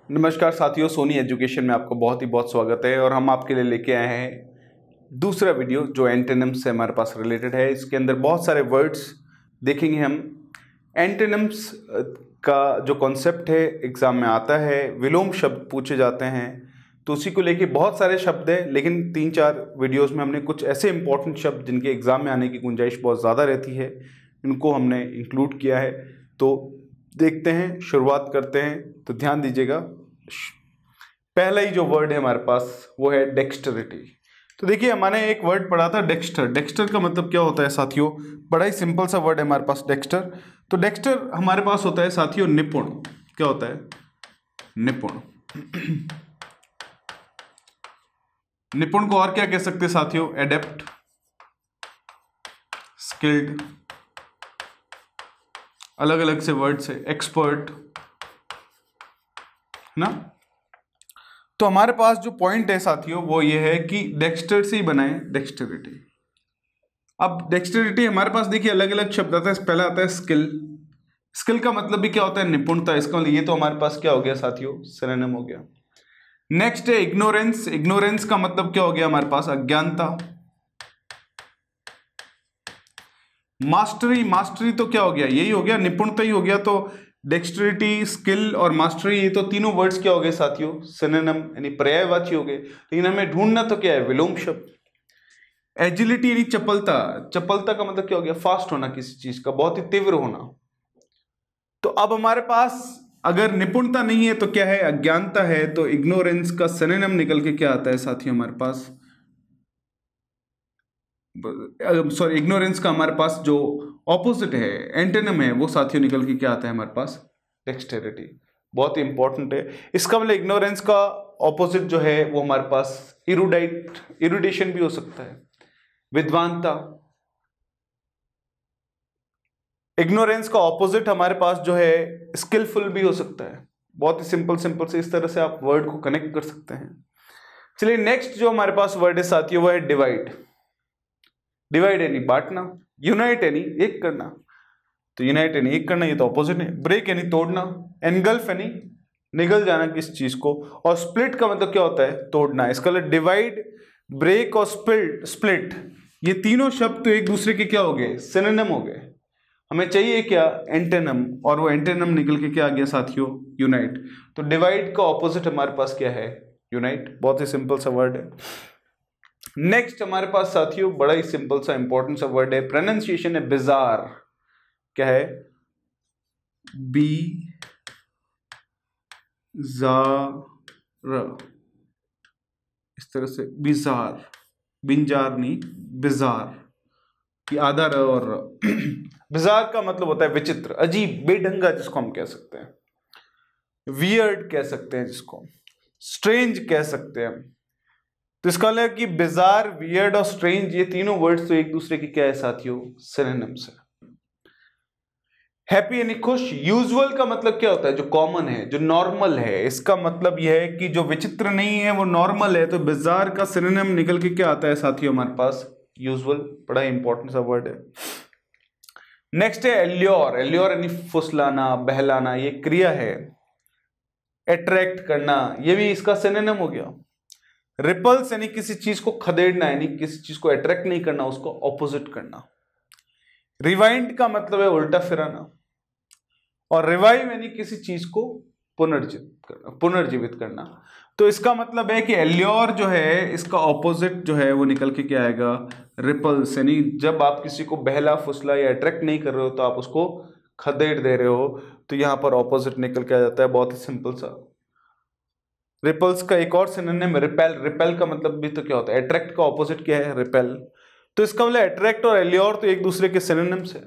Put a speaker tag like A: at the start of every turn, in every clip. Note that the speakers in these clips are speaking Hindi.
A: नमस्कार साथियों, सोनी एजुकेशन में आपको बहुत स्वागत है। और हम आपके लिए लेके आए हैं दूसरा वीडियो जो एंटोनिम्स से हमारे पास रिलेटेड है। इसके अंदर बहुत सारे वर्ड्स देखेंगे हम। एंटोनिम्स का जो कॉन्सेप्ट है एग्जाम में आता है, विलोम शब्द पूछे जाते हैं, तो उसी को लेके बहुत सारे शब्द हैं। लेकिन 3-4 वीडियोस में हमने कुछ ऐसे इंपॉर्टेंट शब्द जिनके एग्जाम में आने की गुंजाइश बहुत ज़्यादा रहती है, इनको हमने इंक्लूड किया है। तो देखते हैं, शुरुआत करते हैं। तो ध्यान दीजिएगा, पहला ही जो वर्ड है हमारे पास वो है डेक्स्टरिटी। तो देखिए, हमने एक वर्ड पढ़ा था डेक्स्टर। डेक्स्टर का मतलब क्या होता है साथियों? बड़ा ही सिंपल सा वर्ड है हमारे पास, डेक्स्टर। तो डेक्स्टर हमारे पास होता है साथियों निपुण। क्या होता है? निपुण। निपुण को और क्या कह सकते हैं साथियों? एडेप्ट, स्किल्ड, अलग अलग से वर्ड से, एक्सपर्ट, ना। तो हमारे पास जो पॉइंट है साथियों वो ये है कि डेक्स्टर से ही बनाए डेक्स्टरिटी। अब डेक्स्टरिटी हमारे पास देखिए अलग अलग शब्द आता है। पहला आता है स्किल। स्किल का मतलब भी क्या होता है? निपुणता। इसका ये तो हमारे पास क्या हो गया साथियों? सिनोनिम हो गया। नेक्स्ट है इग्नोरेंस। इग्नोरेंस का मतलब क्या हो गया हमारे पास? अज्ञानता। मास्टरी। मास्टरी तो क्या हो गया? यही हो गया, निपुणता ही हो गया। तो डेक्स्टरिटी, स्किल और मास्टरी, ये तो तीनों वर्ड्स क्या हो गए साथियों? सिनोनिम यानी पर्यायवाची हो गए। लेकिन हमें ढूंढना तो क्या है? विलोम शब्द। एजिलिटी यानी चपलता। चपलता का मतलब क्या हो गया? फास्ट होना, किसी चीज का बहुत ही तीव्र होना। तो अब हमारे पास अगर निपुणता नहीं है तो क्या है? अज्ञानता है। तो इग्नोरेंस का सिनोनिम निकल के क्या आता है साथियों हमारे पास? सॉरी, इग्नोरेंस का हमारे पास जो ऑपोजिट है, एंटोनिम है, वो साथियों निकल के क्या आता है हमारे पास? डेक्स्टेरिटी। बहुत ही इंपॉर्टेंट है। इसका मतलब इग्नोरेंस का ऑपोजिट जो है वो हमारे पास इरुडाइट, इरुडेशन भी हो सकता है, विद्वानता। इग्नोरेंस का ऑपोजिट हमारे पास जो है स्किलफुल भी हो सकता है। बहुत ही सिंपल सिंपल से इस तरह से आप वर्ड को कनेक्ट कर सकते हैं। चलिए, नेक्स्ट जो हमारे पास वर्ड है साथियों वो है डिवाइड। डिवाइड यानी बांटना, यूनाइट यानी एक करना। तो यूनाइट यानी एक करना, ये तो ऑपोजिट है। ब्रेक यानी तोड़ना, एनगल्फ यानी निगल जाना किस चीज को, और स्प्लिट का मतलब क्या होता है? तोड़ना। इसका मतलब डिवाइड, ब्रेक और स्प्लिट, ये तीनों शब्द तो एक दूसरे के क्या हो गए? सिनोनिम हो गए। हमें चाहिए क्या? एंटोनिम, और वो एंटोनिम निकल के क्या आ गया साथियों? यूनाइट। तो डिवाइड का ऑपोजिट हमारे पास क्या है? यूनाइट। बहुत ही सिंपल सा वर्ड है। नेक्स्ट हमारे पास साथियों बड़ा ही सिंपल सा इंपॉर्टेंट सा वर्ड है, प्रोनाउंसिएशन है बिजार। क्या है? बी जार, इस तरह से बिजार, बिंजार नहीं, बिजार, कि आधा र और बिजार का मतलब होता है विचित्र, अजीब, बेढंगा, जिसको हम कह सकते हैं। वियर्ड कह सकते हैं जिसको, स्ट्रेंज कह सकते हैं। तो इसका मतलब कि बिजार, वियर्ड और स्ट्रेंज, ये तीनों वर्ड्स तो एक दूसरे की क्या है साथियों? सिनोनिम्स है। हैप्पी यानी खुश। यूजुअल का मतलब क्या होता है? जो कॉमन है, जो नॉर्मल है। इसका मतलब यह है कि जो विचित्र नहीं है वो नॉर्मल है। तो बिजार का सिनोनिम निकल के क्या आता है साथियों हमारे पास? यूजुअल। बड़ा इंपॉर्टेंट सा वर्ड है। नेक्स्ट है एल्योर। एल्योर यानी फुसलाना, बहलाना, ये क्रिया है। अट्रैक्ट करना, ये भी इसका सिनोनिम हो गया। रिपल्स यानी किसी चीज को खदेड़ना, यानी किसी चीज को अट्रैक्ट नहीं करना, उसको ऑपोजिट करना। रिवाइंड का मतलब है उल्टा फिराना। और रिवाइव यानी किसी चीज को पुनर्जीवित करना। तो इसका मतलब है कि एल्योर जो है, इसका ऑपोजिट जो है वो निकल के क्या आएगा? रिपल्स। यानी जब आप किसी को बहला, फुसला या अट्रैक्ट नहीं कर रहे हो तो आप उसको खदेड़ दे रहे हो। तो यहां पर ऑपोजिट निकल के आ जाता है। बहुत ही सिंपल सा। रिपल्स का एक और सिनोनिम रिपेल। रिपेल का मतलब भी तो क्या होता है? अट्रैक्ट का ऑपोजिट क्या है? रिपेल। तो इसका मतलब अट्रैक्ट और एल्योर तो एक दूसरे के सिनोनिम्स है,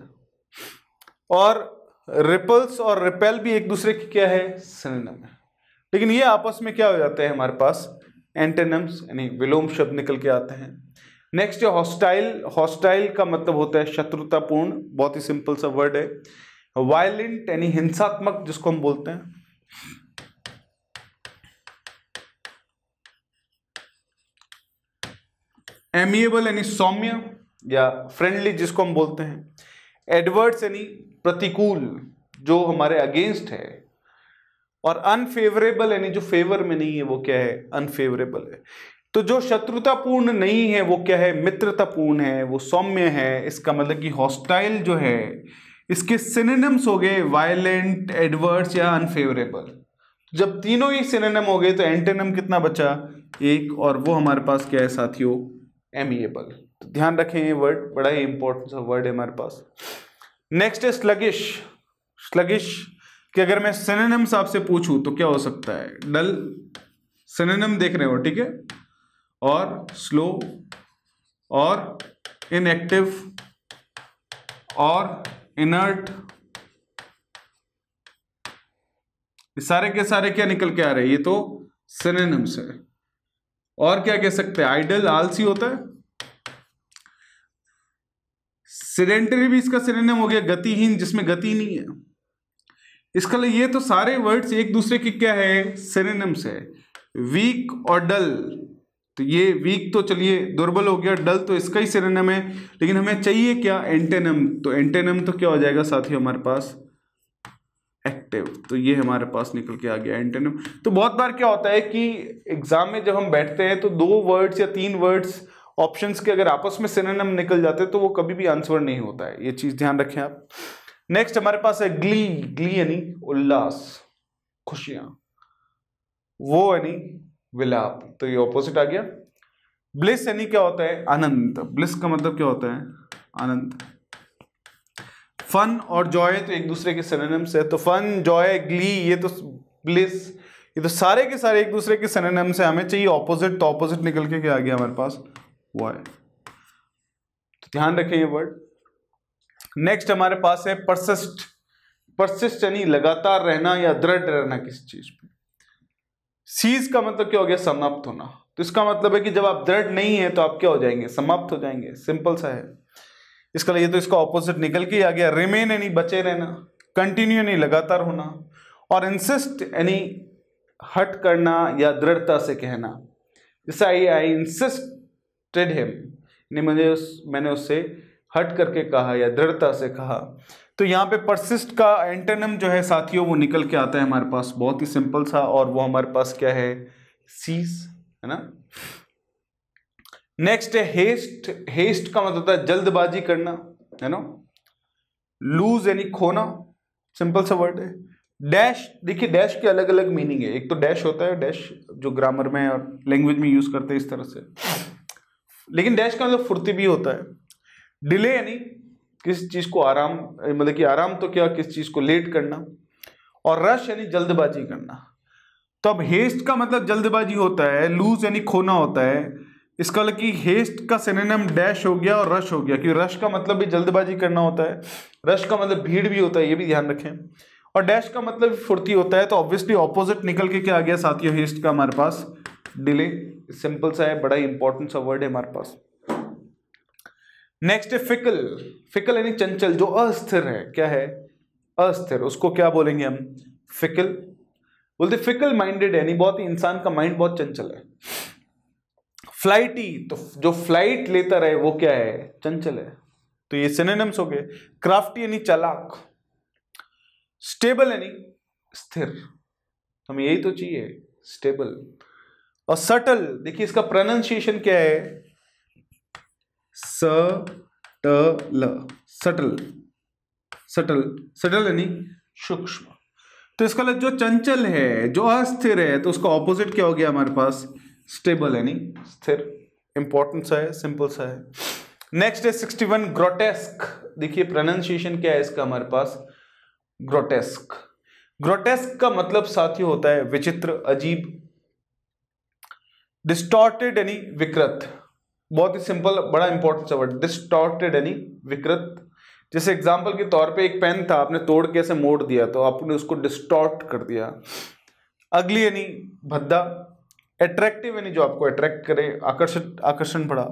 A: और रिपल्स और रिपेल भी एक दूसरे की क्या है? सिनोनिम है। लेकिन ये आपस में क्या हो जाते हैं हमारे पास? एंटोनिम्स, यानी विलोम शब्द निकल के आते हैं। नेक्स्ट है हॉस्टाइल। हॉस्टाइल का मतलब होता है शत्रुतापूर्ण। बहुत ही सिंपल सा वर्ड है। वायलेंट यानी हिंसात्मक, जिसको हम बोलते हैं। एमिएबल यानी सौम्य या फ्रेंडली, जिसको हम बोलते हैं। एडवर्स यानी प्रतिकूल, जो हमारे अगेंस्ट है। और अनफेवरेबल यानी जो फेवर में नहीं है वो क्या है, अनफेवरेबल है। तो जो शत्रुतापूर्ण नहीं है वो क्या है, मित्रतापूर्ण है, वो सौम्य है। इसका मतलब कि हॉस्टाइल जो है इसके सिनोनिम्स हो गए वायलेंट, एडवर्स या अनफेवरेबल। जब तीनों ही सिनोनिम हो गए तो एंटोनिम कितना बचा, एक, और वो हमारे पास क्या है साथियों, एमिएबल। तो ध्यान रखें ये वर्ड बड़ा ही इंपॉर्टेंट सा वर्ड है हमारे पास। नेक्स्ट है स्लगिश। स्लगिश कि अगर मैं सिनोनिम्स आपसे पूछूं तो क्या हो सकता है, डल सिनोनिम देख रहे हो, ठीक है, और स्लो और इनएक्टिव और इनर्ट, सारे के सारे क्या निकल के आ रहे हैं, ये तो सिनोनिम्स है। और क्या कह सकते हैं, आइडल आलसी होता है, सेडेंटरी भी इसका सिनोनिम हो गया, गतिहीन जिसमें गति नहीं है। इसका लिए ये तो सारे वर्ड्स एक दूसरे की क्या है, सिनोनिम्स है। वीक और डल, तो ये वीक तो चलिए दुर्बल हो गया, डल तो इसका ही सिनोनिम है, लेकिन हमें चाहिए क्या, एंटोनिम। तो एंटोनिम तो क्या हो जाएगा साथियों हमारे पास, एक्टिव। तो ये हमारे पास निकल के आ गया एंटोनिम। तो बहुत बार क्या होता है कि एग्जाम में जब हम बैठते हैं तो 2 वर्ड्स या 3 वर्ड्स ऑप्शंस के अगर आपस में सिनोनिम निकल जाते हैं तो वो कभी भी आंसर नहीं होता है, ये चीज ध्यान रखें आप। नेक्स्ट हमारे पास है ग्ली। ग्ली यानी उल्लास, खुशियां, वो यानी विलाप, तो ये ऑपोजिट आ गया। ब्लिस यानी क्या होता है, आनंद। ब्लिस का मतलब क्या होता है, आनंद। फन और जॉय तो एक दूसरे के सिनोनिम्स है, तो फन, जॉय, ग्ली, ये तो ब्लिस, ये तो सारे के सारे एक दूसरे के सिनोनिम्स है। हमें चाहिए ऑपोजिट, तो ऑपोजिट निकल के क्या आ गया हमारे पास, वॉय। तो ध्यान रखें ये वर्ड। नेक्स्ट हमारे पास है परसिस्ट। परसिस्ट यानी लगातार रहना या दृढ़ रहना किसी चीज पे। सीज का मतलब क्या हो गया, समाप्त होना। तो इसका मतलब है कि जब आप दृढ़ नहीं है तो आप क्या हो जाएंगे, समाप्त हो जाएंगे, सिंपल सा है। इसका लिए तो इसका ऑपोजिट निकल के आ गया। रिमेन यानी बचे रहना, कंटिन्यू यानी लगातार होना, और इंसिस्ट यानी हट करना या दृढ़ता से कहना। जैसे आई इंसिस्टेड हिम, मैंने उससे हट करके कहा या दृढ़ता से कहा। तो यहाँ पे परसिस्ट का एंटोनिम जो है साथियों वो निकल के आता है हमारे पास, बहुत ही सिंपल सा, और वो हमारे पास क्या है, सीज, है ना। नेक्स्ट है हेस्ट। हेस्ट का मतलब होता है जल्दबाजी करना, है ना। लूज यानी खोना, सिंपल सा वर्ड है। डैश, देखिए डैश के अलग अलग मीनिंग है। एक तो डैश होता है, डैश जो ग्रामर में और लैंग्वेज में यूज करते हैं इस तरह से, लेकिन डैश का मतलब फुर्ती भी होता है। डिले यानी किसी चीज को आराम, मतलब कि आराम तो क्या, किसी चीज को लेट करना। और रश यानी जल्दबाजी करना। तो अब हेस्ट का मतलब जल्दबाजी होता है, लूज यानी खोना होता है। इसका मतलब कि हेस्ट का सिनोनिम डैश हो गया और रश हो गया, क्योंकि रश का मतलब भी जल्दबाजी करना होता है, रश का मतलब भीड़ भी होता है, ये भी ध्यान रखें, और डैश का मतलब फुर्ती होता है। तो ऑब्वियसली ऑपोजिट निकल के क्या आ गया साथियों, हेस्ट का हमारे पास डिले। सिंपल सा है, बड़ा ही इंपॉर्टेंट सा वर्ड है हमारे पास। नेक्स्ट है फिकल। फिकल यानी चंचल, जो अस्थिर है, क्या है, अस्थिर, उसको क्या बोलेंगे हम, फिकल बोलते। फिकल माइंडेड यानी बहुत ही, इंसान का माइंड बहुत चंचल है। फ्लाइटी, तो जो फ्लाइट लेता रहे वो क्या है, चंचल है। तो ये सिनोनिम्स हो गए। क्राफ्टी यानी चालाक। स्टेबल यानी स्थिर, हमें यही तो चाहिए, स्टेबल। और सटल, देखिए इसका प्रोनाउंसिएशन क्या है, सटल, सटल, सटल, सटल यानी सूक्ष्म। तो इसका मतलब जो चंचल है, जो अस्थिर है, तो उसका ऑपोजिट क्या हो गया हमारे पास, स्टेबल यानी स्थिर। इंपॉर्टेंट सा है, सिंपल सा है। नेक्स्ट है 61 ग्रोटेस्क। देखिए प्रोनाउंसिएशन क्या है इसका हमारे पास, ग्रोटेस्क। ग्रोटेस्क का मतलब साथी होता है विचित्र, अजीब। डिस्टॉर्टेड यानी विकृत, बहुत ही सिंपल, बड़ा इंपॉर्टेंट सा वर्ड, डिस्टॉर्टेड यानी विकृत। जैसे एग्जांपल के तौर पे एक पेन था, आपने तोड़ के ऐसे मोड़ दिया तो आपने उसको डिस्टॉर्ट कर दिया। अगली यानी भद्दा। अट्रैक्टिव यानी जो आपको अट्रैक्ट करे, आकर्षण बढ़ा।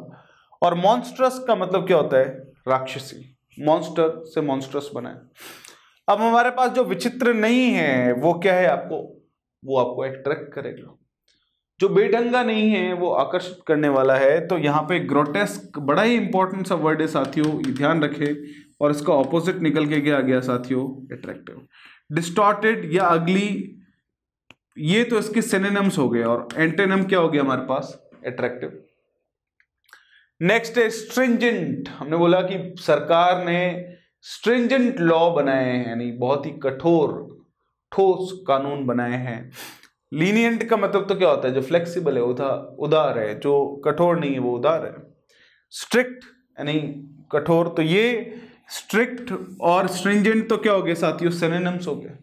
A: और मॉन्स्ट्रस का मतलब क्या होता है, राक्षसी, मॉन्स्टर से मॉन्स्ट्रस बना है। अब हमारे पास जो विचित्र नहीं है वो क्या है, वो आपको अट्रैक्ट करेगा। जो बेढंगा नहीं है वो आकर्षित करने वाला है। तो यहाँ पे ग्रोटेस्क बड़ा ही इंपॉर्टेंट सा वर्ड है साथियों, ये ध्यान रखें। और इसका ऑपोजिट निकल के क्या आ गया साथियों, अट्रैक्टिव। डिस्टॉर्टेड या अगली ये तो इसके सिनोनिम्स हो गए, और एंटोनिम क्या हो गया हमारे पास? अट्रैक्टिव। नेक्स्ट है स्ट्रिंजेंट। हमने बोला कि सरकार ने स्ट्रिंजेंट लॉ बनाए हैं, यानी बहुत ही कठोर ठोस कानून बनाए हैं। लीनियंट का मतलब तो क्या होता है? जो फ्लेक्सिबल है, उदार है, जो कठोर नहीं है वो उदार है। स्ट्रिक्ट यानी कठोर, तो ये स्ट्रिक्ट और स्ट्रिंजेंट तो क्या हो गए साथियों? सिनोनिम्स हो गए।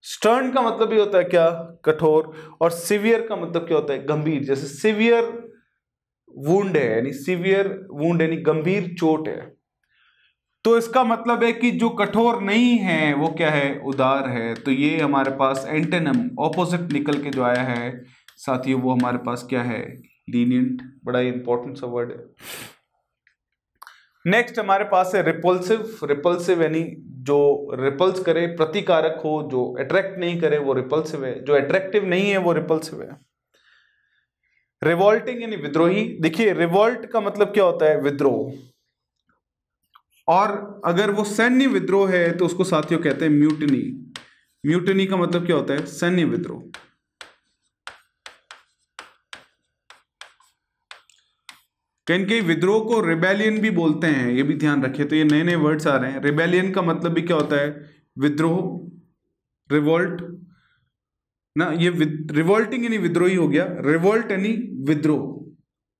A: स्टर्न का मतलब भी होता है क्या? कठोर। और सिवियर का मतलब क्या होता है? गंभीर। जैसे सिवियर वुंड है, यानी सिवियर वुंड यानी गंभीर चोट है, तो इसका मतलब है कि जो कठोर नहीं है वो क्या है? उदार है। तो ये हमारे पास एंटोनिम ऑपोजिट निकल के जो आया है साथियों, वो हमारे पास क्या है? लीनियंट। बड़ा ही इंपॉर्टेंट सा वर्ड है। नेक्स्ट हमारे पास है रिपल्सिव। रिपल्सिव यानी जो रिपल्स करे, प्रतिकारक हो, जो अट्रैक्ट नहीं करे वो रिपल्सिव है, जो अट्रैक्टिव नहीं है वो रिपल्सिव है। रिवॉल्टिंग यानी विद्रोही। देखिए रिवॉल्ट का मतलब क्या होता है? विद्रोह। और अगर वो सैन्य विद्रोह है तो उसको साथियों कहते हैं म्यूटिनी। म्यूटिनी का मतलब क्या होता है? सैन्य विद्रोह। कहीं विद्रोह को रिबेलियन भी बोलते हैं, ये भी ध्यान रखिए। तो ये नए नए वर्ड्स आ रहे हैं। रिबेलियन का मतलब भी क्या होता है? विद्रोह, रिवोल्ट ना। ये रिवोल्टिंग यानी विद्रोही हो गया, रिवोल्ट यानी विद्रोह,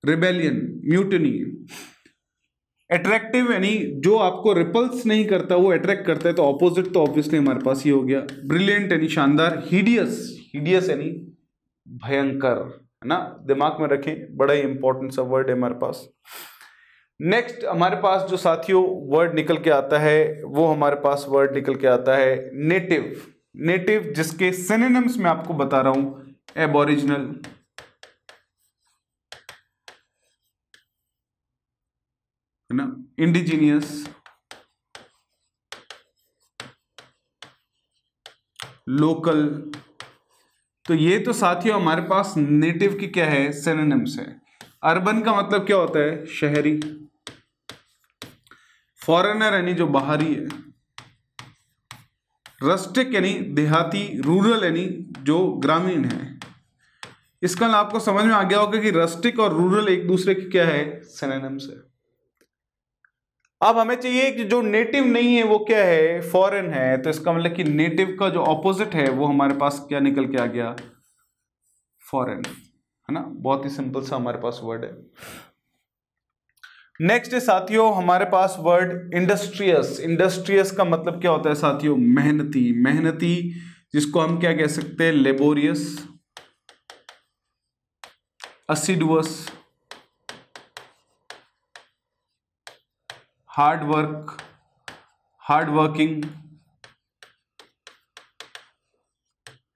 A: रिबेलियन, म्यूटिनी। अट्रैक्टिव यानी जो आपको रिपल्स नहीं करता वो अट्रैक्ट करता है, तो ऑपोजिट तो ऑब्वियसली हमारे पास ये हो गया। ब्रिलियंट यानी शानदार। हिडियस, हिडियस यानी भयंकर, है ना, दिमाग में रखें, बड़ा ही इंपॉर्टेंट सा वर्ड है हमारे पास। नेक्स्ट हमारे पास जो साथियों वर्ड निकल के आता है वो हमारे पास वर्ड निकल के आता है नेटिव। नेटिव जिसके सिनोनिम्स मैं आपको बता रहा हूं, एबोरिजिनल, है ना, इंडिजीनियस, लोकल। तो ये तो साथियों हमारे पास नेटिव की क्या है? सिनोनिम्स है। अर्बन का मतलब क्या होता है? शहरी। फॉरेनर यानी जो बाहरी है। रस्टिक यानी देहाती, रूरल यानी जो ग्रामीण है। इसका आपको समझ में आ गया होगा कि रस्टिक और रूरल एक दूसरे की क्या है? सिनोनिम्स है। अब हमें चाहिए कि जो नेटिव नहीं है वो क्या है? फॉरेन है। तो इसका मतलब कि नेटिव का जो ऑपोजिट है वो हमारे पास क्या निकल के आ गया? फॉरेन, है ना। बहुत ही सिंपल सा हमारे पास वर्ड है। नेक्स्ट है साथियों हमारे पास वर्ड इंडस्ट्रियस। इंडस्ट्रियस का मतलब क्या होता है साथियों? मेहनती। मेहनती जिसको हम क्या कह सकते हैं? Laborious, assiduous, hard work, hard working,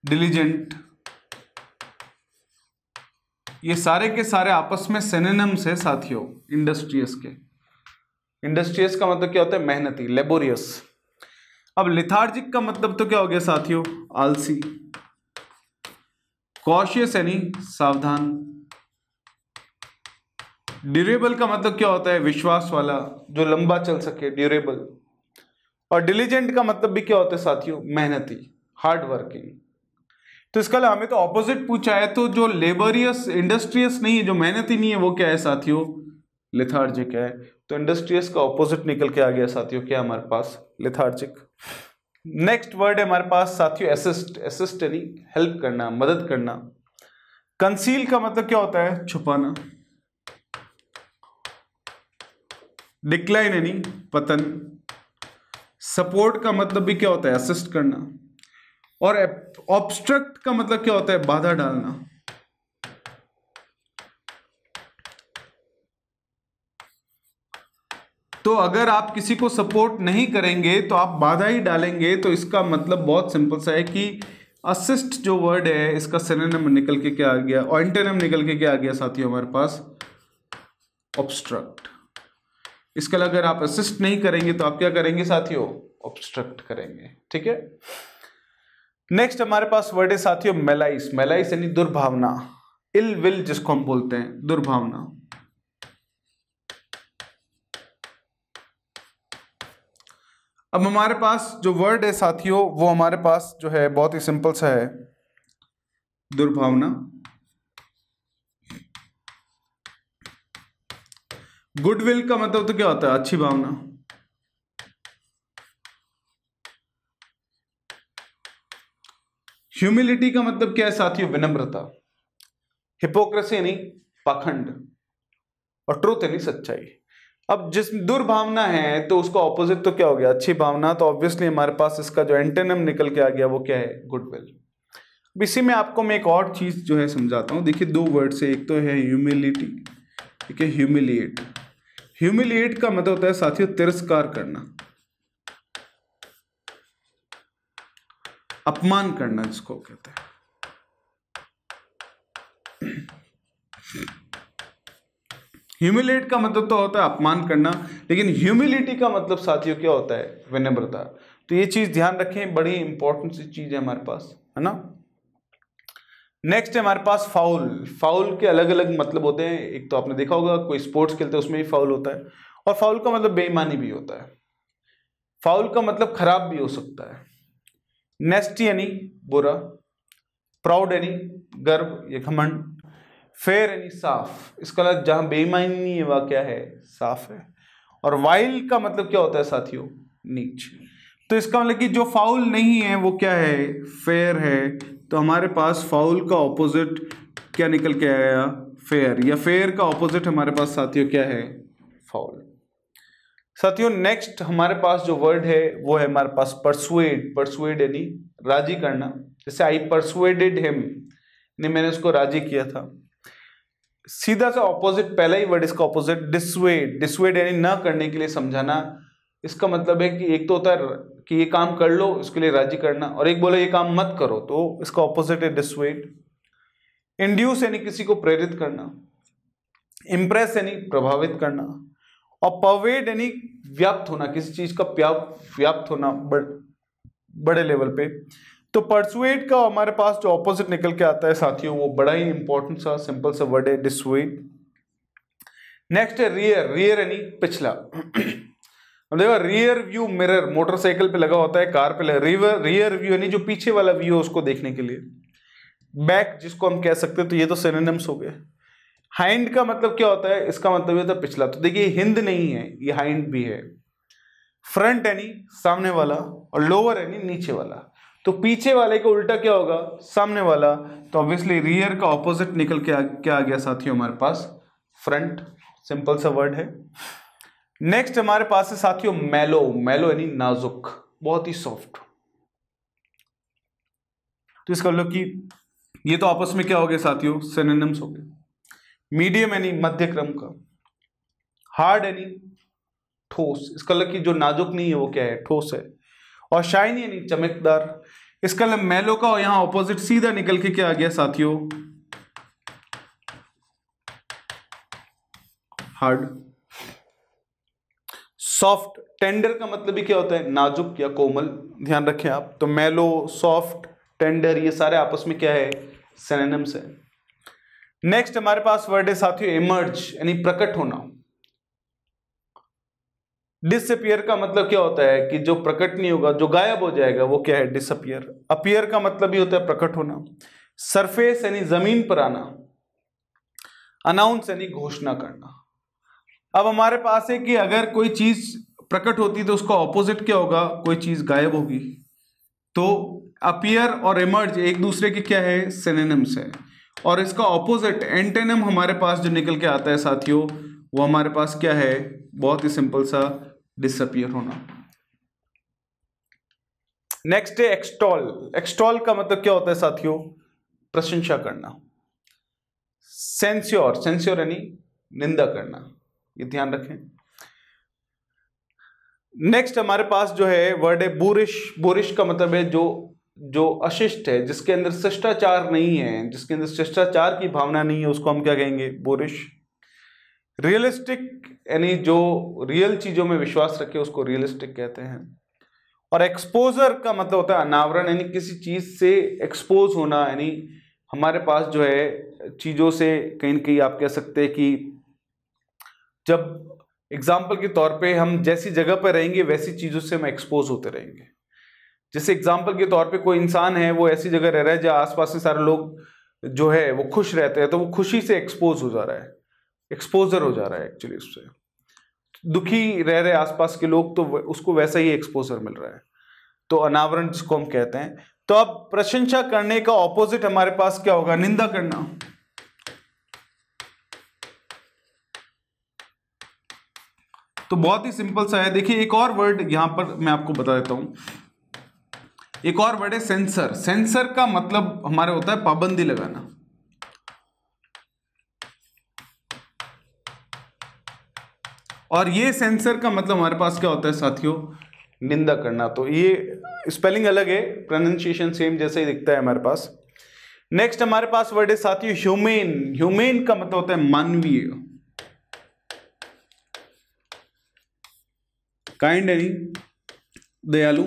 A: diligent. ये सारे के सारे आपस में सिनोनिम्स है साथियों इंडस्ट्रियस के। इंडस्ट्रियस का मतलब क्या होता है? मेहनती, लेबोरियस। अब लिथार्जिक का मतलब तो क्या हो गया साथियों? आलसी। कॉशियस यानी सावधान। ड्यूरेबल का मतलब क्या होता है? विश्वास वाला, जो लंबा चल सके, ड्यूरेबल। और डिलीजेंट का मतलब भी क्या होता है साथियों? मेहनती, हार्ड वर्किंग। तो इसका हमें तो ऑपोजिट पूछा है, तो जो लेबोरियस, इंडस्ट्रियस नहीं है, जो मेहनती नहीं है, वो क्या है साथियों? लिथार्जिक है। तो इंडस्ट्रियस का ऑपोजिट निकल के आ गया साथियों क्या हमारे पास? लिथार्जिक। नेक्स्ट वर्ड है हमारे पास साथियों असिस्ट। असिस्ट यानी हेल्प करना, मदद करना। कंसील का मतलब क्या होता है? छुपाना। डिक्लाइन यानी पतन। सपोर्ट का मतलब भी क्या होता है? असिस्ट करना। और ऑब्स्ट्रक्ट का मतलब क्या होता है? बाधा डालना। तो अगर आप किसी को सपोर्ट नहीं करेंगे तो आप बाधा ही डालेंगे, तो इसका मतलब बहुत सिंपल सा है कि असिस्ट जो वर्ड है इसका सिनोनिम निकल के क्या आ गया? और एंटोनिम निकल के क्या आ गया साथियों हमारे पास? ऑब्स्ट्रक्ट। इसका अगर आप असिस्ट नहीं करेंगे तो आप क्या करेंगे साथियों? ऑब्स्ट्रक्ट करेंगे। ठीक है। नेक्स्ट हमारे पास वर्ड है साथियों मेलाइस। मेलाइस यानी दुर्भावना, इल विल जिसको हम बोलते हैं, दुर्भावना। अब हमारे पास जो वर्ड है साथियों वो हमारे पास जो है बहुत ही सिंपल सा है, दुर्भावना। गुडविल का मतलब तो क्या होता है? अच्छी भावना। ह्यूमिलिटी का मतलब क्या है साथियों? विनम्रता। हिपोक्रेसी यानी पाखंड, और ट्रूथ यानी सच्चाई। अब जिस दुर्भावना है तो उसका ऑपोजिट तो क्या हो गया? अच्छी भावना। तो ऑब्वियसली हमारे पास इसका जो एंटोनिम निकल के आ गया वो क्या है? गुडविल। इसी में आपको मैं एक और चीज जो है समझाता हूं। देखिए दो वर्ड से, एक तो है ह्यूमिलिटी, ठीक है, ह्यूमिलिएट। ह्यूमिलिएट का मतलब होता है साथियों तिरस्कार करना, अपमान करना जिसको कहते हैं। ह्यूमिलेट का मतलब तो होता है अपमान करना, लेकिन ह्यूमिलिटी का मतलब साथियों क्या होता है? विनम्रता। तो ये चीज ध्यान रखें, बड़ी इंपॉर्टेंट सी चीज है हमारे पास, है ना। नेक्स्ट है हमारे पास फाउल। फाउल के अलग अलग मतलब होते हैं। एक तो आपने देखा होगा कोई स्पोर्ट्स खेलते हैं उसमें भी फाउल होता है, और फाउल का मतलब बेईमानी भी होता है। फाउल का मतलब खराब भी हो सकता है। नेस्टी यानी बुरा, प्राउड यानी गर्व या घमंड, फेयर यानी साफ। इसका मतलब जहां बेईमानी नहीं है वह क्या है? साफ है। और वाइल का मतलब क्या होता है साथियों? नीच। तो इसका मतलब कि जो फाउल नहीं है वो क्या है? फेयर है। तो हमारे पास फाउल का ऑपोजिट क्या निकल के आया? फेयर। या फेयर का ऑपोजिट हमारे पास साथियों क्या है? फाउल। साथियों नेक्स्ट हमारे पास जो वर्ड है वो है हमारे पास परसुएड। परसुएड यानी राजी करना। जैसे आई परसुएडेड हिम, मैंने उसको राजी किया था। सीधा सा ऑपोजिट, पहला ही वर्ड इसका ऑपोजिट डिसवेड। डिसवेड यानी ना करने के लिए समझाना। इसका मतलब है कि एक तो होता है कि ये काम कर लो, इसके लिए राजी करना, और एक बोले ये काम मत करो, तो इसका ऑपोजिट है डिसवेड। इंड्यूस यानी किसी को प्रेरित करना। इंप्रेस यानी प्रभावित करना। और परवेड यानी व्याप्त होना, किसी चीज का व्याप्त होना बड़े लेवल पे। तो परसुएड का हमारे पास जो ऑपोजिट निकल के आता है साथियों वो बड़ा ही इंपॉर्टेंट सा सिंपल सा वर्ड है, डिसुएड। नेक्स्ट है रियर। रियर यानी पिछला। देखो रियर व्यू मिरर मोटरसाइकिल पे लगा होता है, कार पे लगा। रियर व्यू यानी जो पीछे वाला व्यू है उसको देखने के लिए। बैक जिसको हम कह सकते हैं, तो ये तो सिनोनिम्स हो गए। हाइंड का मतलब क्या होता है? इसका मतलब ये होता है पिछला। तो देखिए हिंद नहीं है, ये हाइंड भी है। फ्रंट यानी सामने वाला, और लोअर यानी नीचे वाला। तो पीछे वाले का उल्टा क्या होगा? सामने वाला। तो ऑब्वियसली रियर का ऑपोजिट निकल के क्या आ गया साथियों? हमारे पास फ्रंट। सिंपल सा वर्ड है। नेक्स्ट हमारे पास है साथियों मैलो। मैलो यानी नाजुक, बहुत ही सॉफ्ट। तो इसका मतलब कि ये तो आपस में क्या हो गए साथियों? सिनोनिम्स हो गए। मीडियम यानी मध्य क्रम का। हार्ड यानी ठोस। इसका मतलब कि जो नाजुक नहीं है वो क्या है? ठोस है। और शाइनी यानी चमकदार। इसका मतलब मैलो का यहां ऑपोजिट सीधा निकल के क्या आ गया साथियों? हार्ड। सॉफ्ट। टेंडर का मतलब भी क्या होता है? नाजुक या कोमल। ध्यान रखें आप। तो मैलो, सॉफ्ट, टेंडर, ये सारे आपस में क्या है? सिनोनिम्स है। नेक्स्ट हमारे पास वर्ड है साथियों इमर्ज यानी प्रकट होना। डिसअपियर का मतलब क्या होता है? कि जो प्रकट नहीं होगा, जो गायब हो जाएगा, वो क्या है? डिसअपियर। अपीयर का मतलब भी होता है प्रकट होना। सरफेस यानी जमीन पर आना। अनाउंस यानी घोषणा करना। अब हमारे पास है कि अगर कोई चीज प्रकट होती तो उसका ऑपोजिट क्या होगा? कोई चीज गायब होगी। तो अपीयर और इमर्ज एक दूसरे के क्या है? सिनोनिम्स है। और इसका ऑपोजिट एंटोनिम हमारे पास जो निकल के आता है साथियों वो हमारे पास क्या है? बहुत ही सिंपल सा, डिसअपियर होना। नेक्स्ट है एक्सटॉल। एक्सटॉल का मतलब क्या होता है साथियों? प्रशंसा करना। सेंस्योर। सेंस्योर यानी निंदा करना, ये ध्यान रखें। नेक्स्ट हमारे पास जो है वर्ड है बोरिश। बोरिश का मतलब है जो अशिष्ट है, जिसके अंदर शिष्टाचार नहीं है, जिसके अंदर शिष्टाचार की भावना नहीं है, उसको हम क्या कहेंगे? बोरिश। रियलिस्टिक यानी जो रियल चीजों में विश्वास रखे उसको रियलिस्टिक कहते हैं। और एक्सपोजर का मतलब होता है अनावरण, यानी किसी चीज से एक्सपोज होना, यानी हमारे पास जो है चीजों से कहीं न कहीं आप कह सकते हैं कि जब एग्जाम्पल के तौर पे हम जैसी जगह पर रहेंगे वैसी चीजों से हम एक्सपोज होते रहेंगे। जैसे एग्जाम्पल के तौर पे कोई इंसान है, वो ऐसी जगह रह रहा है जहाँ आसपास से सारे लोग जो है वो खुश रहते हैं तो वो खुशी से एक्सपोज हो जा रहा है, एक्सपोजर हो जा रहा है एक्चुअली उससे। दुखी रह रहे आसपास के लोग तो उसको वैसा ही एक्सपोजर मिल रहा है, तो अनावरण जिसको हम कहते हैं। तो अब प्रशंसा करने का ऑपोजिट हमारे पास क्या होगा? निंदा करना। तो बहुत ही सिंपल सा है। देखिए एक और वर्ड यहां पर मैं आपको बता देता हूं, एक और वर्ड है सेंसर। सेंसर का मतलब हमारे होता है पाबंदी लगाना। और ये सेंसर का मतलब हमारे पास क्या होता है साथियों? निंदा करना। तो ये स्पेलिंग अलग है, प्रोनाउंसिएशन सेम जैसे ही दिखता है हमारे पास। नेक्स्ट हमारे पास वर्ड है साथियों ह्यूमेन। ह्यूमेन का मतलब होता है मानवीय। काइंड यानी दयालु।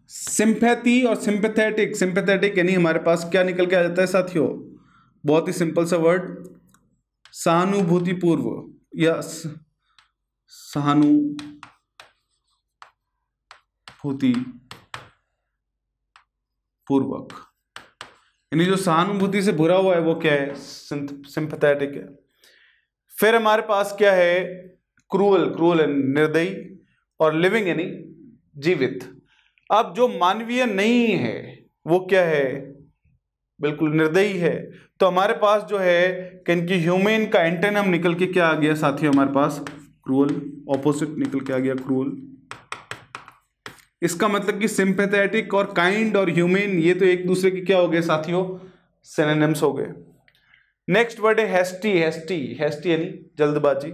A: सिंपैथी और सिंपैथेटिक। सिंपैथेटिक यानी हमारे पास क्या निकल के आ जाता है साथियों? बहुत ही सिंपल सा वर्ड, सहानुभूतिपूर्व या सहानुभूति पूर्वक, यानी जो सहानुभूति से भरा हुआ है वो क्या है? सिंपैथेटिक है। फिर हमारे पास क्या है? क्रूअल। क्रूअल निर्दयी, और लिविंग यानी जीवित। अब जो मानवीय नहीं है वो क्या है? बिल्कुल निर्दयी है। तो हमारे पास जो है कि ह्यूमन का एंटोनिम निकल के क्या आ गया साथियों? हमारे पास क्रूअल, ऑपोजिट निकल के आ गया क्रूअल। इसका मतलब कि सिंपैथेटिक और काइंड और ह्यूमन ये तो एक दूसरे के क्या हो गए साथियों? सिनोनिम्स हो गए। नेक्स्ट वर्ड है हैस्टी। हैस्टी, हैस्टी यानी जल्दबाजी।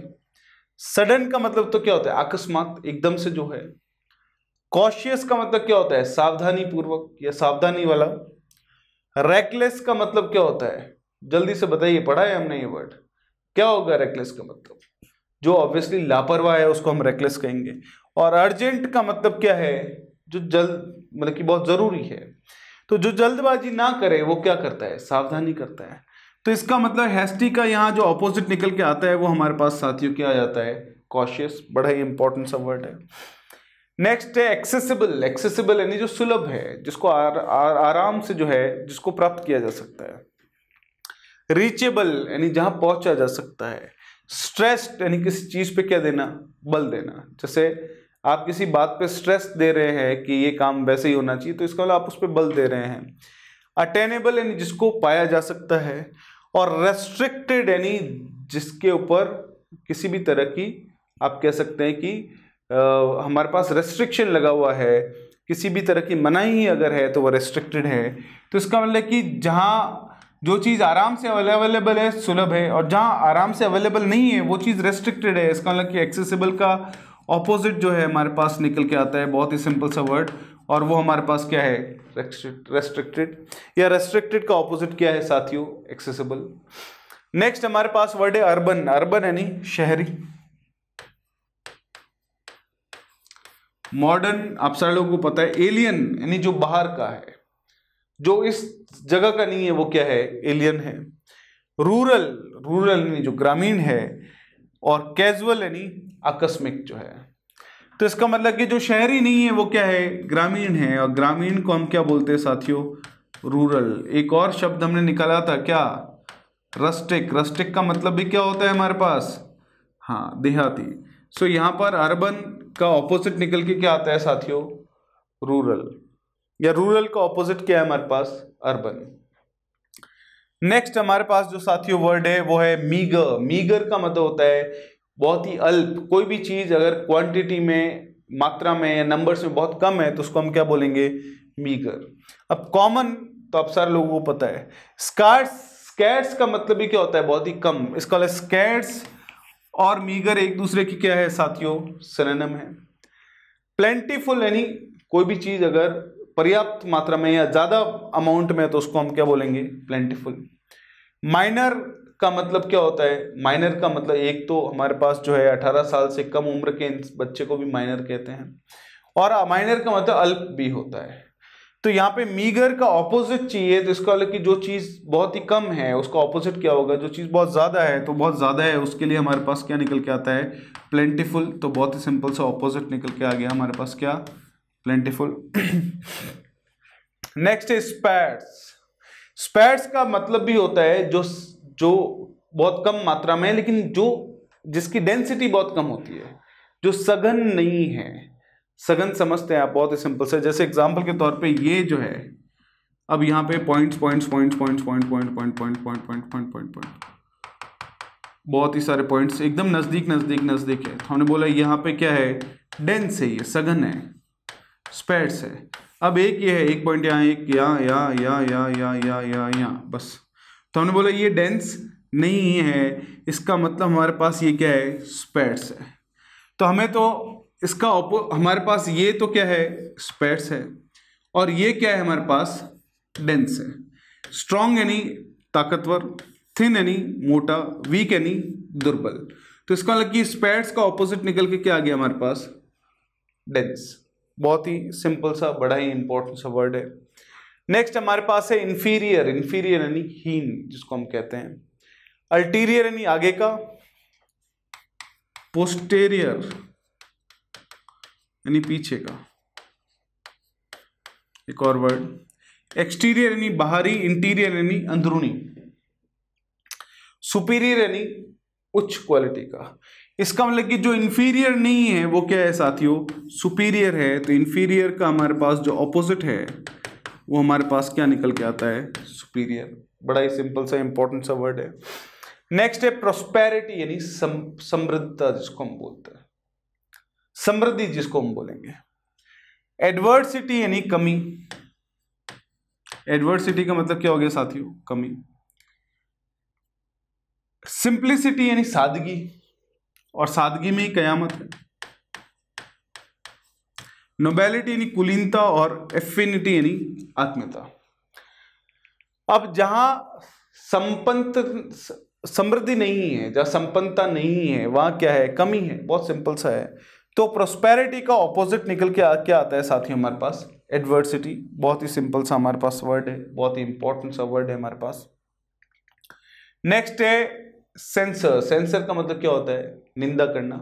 A: सडन का मतलब तो क्या होता है? अकस्मात, एकदम से जो है। कॉशियस का मतलब क्या होता है? सावधानी पूर्वक या सावधानी वाला। रेकलेस का मतलब क्या होता है? जल्दी से बताइए, पढ़ा है हमने ये वर्ड, क्या होगा रेकलेस का मतलब? जो ऑब्वियसली लापरवाह है उसको हम रेकलेस कहेंगे। और अर्जेंट का मतलब क्या है? जो जल्द, मतलब कि बहुत जरूरी है। तो जो जल्दबाजी ना करे वो क्या करता है? सावधानी करता है। तो इसका मतलब हैस्टी का यहाँ जो ऑपोजिट निकल के आता है वो हमारे पास साथियों क्या आ जाता है? कॉशियस। बड़ा ही इंपॉर्टेंट सा वर्ड है। नेक्स्ट है एक्सेसिबल। एक्सेसिबल यानी जो सुलभ है, जिसको आराम से जो है, जिसको प्राप्त किया जा सकता है। रीचेबल यानी जहां पहुंचा जा सकता है। स्ट्रेस्ड यानी किसी चीज पे क्या देना? बल देना। जैसे आप किसी बात पे स्ट्रेस दे रहे हैं कि ये काम वैसे ही होना चाहिए, तो इसका मतलब आप उस पर बल दे रहे हैं। अटेनेबल यानी जिसको पाया जा सकता है। और रेस्ट्रिक्टेड यानी जिसके ऊपर किसी भी तरह की आप कह सकते हैं कि हमारे पास रेस्ट्रिक्शन लगा हुआ है, किसी भी तरह की मनाही ही अगर है तो वो रेस्ट्रिक्टेड है। तो इसका मतलब कि जहां जो चीज़ आराम से अवेलेबल है, सुलभ है, और जहां आराम से अवेलेबल नहीं है वो चीज़ रेस्ट्रिक्टेड है। इसका मतलब कि एक्सेसिबल का ऑपोजिट जो है हमारे पास निकल के आता है, बहुत ही सिंपल सा वर्ड, और वो हमारे पास क्या है? रेस्ट्रिक्टेड। या रेस्ट्रिक्टेड का ऑपोजिट क्या है साथियों? एक्सेसिबल। नेक्स्ट हमारे पास वर्ड है अर्बन। अर्बन यानी शहरी। मॉडर्न आप सारे लोगों को पता है। एलियन यानी जो बाहर का है, जो इस जगह का नहीं है वो क्या है? एलियन है। रूरल, रूरल यानी जो ग्रामीण है। और कैजुअल यानी आकस्मिक जो है। तो इसका मतलब कि जो शहरी नहीं है वो क्या है? ग्रामीण है। और ग्रामीण को हम क्या बोलते हैं साथियों? रूरल। एक और शब्द हमने निकाला था क्या? रस्टिक। रस्टिक का मतलब भी क्या होता है हमारे पास? हाँ, देहाती। सो यहाँ पर अर्बन का ऑपोजिट निकल के क्या आता है साथियों? रूरल। या रूरल का ऑपोजिट क्या है हमारे पास? अर्बन। नेक्स्ट हमारे पास जो साथियों वर्ड है वो है मीगर। मीगर का मतलब होता है बहुत ही अल्प। कोई भी चीज अगर क्वांटिटी में, मात्रा में या नंबर्स में बहुत कम है तो उसको हम क्या बोलेंगे? मीगर। अब कॉमन तो आप सारे लोगों को पता है। स्कार्स, स्कैर्स का मतलब भी क्या होता है? बहुत ही कम। इसका मतलब स्कैर्स और मीगर एक दूसरे की क्या है साथियों? सिनोनिम है। प्लेंटीफुल यानी कोई भी चीज अगर पर्याप्त मात्रा में या ज्यादा अमाउंट में तो उसको हम क्या बोलेंगे? प्लेंटीफुल। माइनर का मतलब क्या होता है? माइनर का मतलब एक तो हमारे पास जो है 18 साल से कम उम्र के बच्चे को भी माइनर कहते हैं, और माइनर का मतलब अल्प भी होता है। तो यहाँ पे मीगर का ऑपोजिट चाहिए तो इसका मतलब कि जो चीज बहुत ही कम है उसका ऑपोजिट क्या होगा? जो चीज बहुत ज्यादा है, तो बहुत ज्यादा है उसके लिए हमारे पास क्या निकल के आता है? प्लेंटीफुल। तो बहुत ही सिंपल सा ऑपोजिट निकल के आ गया हमारे पास क्या? प्लेंटीफुल। नेक्स्ट है स्पैट्स। स्पैट्स का मतलब भी होता है जो बहुत कम मात्रा में है, लेकिन जिसकी डेंसिटी बहुत कम होती है, जो सघन नहीं है। सघन समझते हैं आप, बहुत ही सिंपल से। जैसे एग्जांपल के तौर पे ये जो है, अब यहाँ पे points points points points point point point point point point point point point बहुत ही सारे पॉइंट्स एकदम नजदीक नजदीक नजदीक है। हमने बोला यहाँ पे क्या है, डेंस है, ये सघन है, स्पैट्स है। अब एक ये है, एक पॉइंट यहाँ, एक यहाँ, बस। तो हमने बोला ये डेंस नहीं है, इसका मतलब हमारे पास ये क्या है, स्पैट्स है। तो हमें तो इसका हमारे पास ये तो क्या है, स्पैट्स है, और ये क्या है हमारे पास, डेंस है। स्ट्रॉन्ग यानी ताकतवर, थिन यानी मोटा, वीक यानी दुर्बल। तो इसका मतलब कि स्पैट्स का ऑपोजिट निकल के क्या आ गया हमारे पास, डेंस। बहुत ही सिंपल सा, बड़ा ही इंपॉर्टेंट सा वर्ड है। नेक्स्ट हमारे पास है इंफीरियर। इंफीरियर यानी हीन, जिसको हम कहते हैं। अल्टीरियर यानी आगे का, पोस्टेरियर यानी पीछे का। एक और वर्ड, एक्सटीरियर यानी बाहरी, इंटीरियर यानी अंदरूनी, सुपीरियर यानी उच्च क्वालिटी का। इसका मतलब कि जो इंफीरियर नहीं है वो क्या है साथियों, सुपीरियर है। तो इंफीरियर का हमारे पास जो ऑपोजिट है वो हमारे पास क्या निकल के आता है, सुपीरियर। बड़ा ही सिंपल सा इंपॉर्टेंट सा वर्ड है। नेक्स्ट है प्रोस्पेरिटी यानी समृद्धता, जिसको हम बोलते हैं, समृद्धि जिसको हम बोलेंगे। एडवर्सिटी यानी कमी। एडवर्सिटी का मतलब क्या हो गया साथियों, कमी। सिंप्लिसिटी यानी सादगी, और सादगी में ही कयामत है। नोबेलिटी यानी कुलीनता, और एफिनिटी यानी आत्मीयता। अब जहां समृद्धि नहीं है, जहां संपन्नता नहीं है, वहां क्या है, कमी है। बहुत सिंपल सा है। तो प्रोस्पेरिटी का ऑपोजिट निकल के क्या आता है साथियों हमारे पास, एडवर्सिटी। बहुत ही सिंपल सा हमारे पास वर्ड है, बहुत ही इंपॉर्टेंट सा वर्ड है हमारे पास। नेक्स्ट है सेंसर। सेंसर का मतलब क्या होता है, निंदा करना।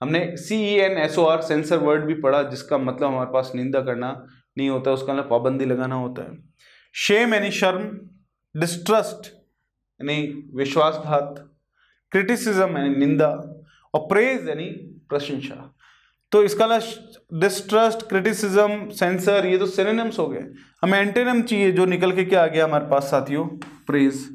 A: हमने CENSOR सेंसर वर्ड भी पढ़ा, जिसका मतलब हमारे पास निंदा करना नहीं होता, उसका मतलब पाबंदी लगाना होता है। शेम यानी शर्म, डिस्ट्रस्ट यानी विश्वासघात, क्रिटिसिज्म यानी निंदा, और प्रेज यानी प्रशंसा। तो इसका डिस्ट्रस्ट, क्रिटिसिज्म, सेंसर, ये तो सिनोनिम्स हो गए। हमें एंटोनिम चाहिए जो निकल के क्या आ गया हमारे पास साथियों, प्रेज,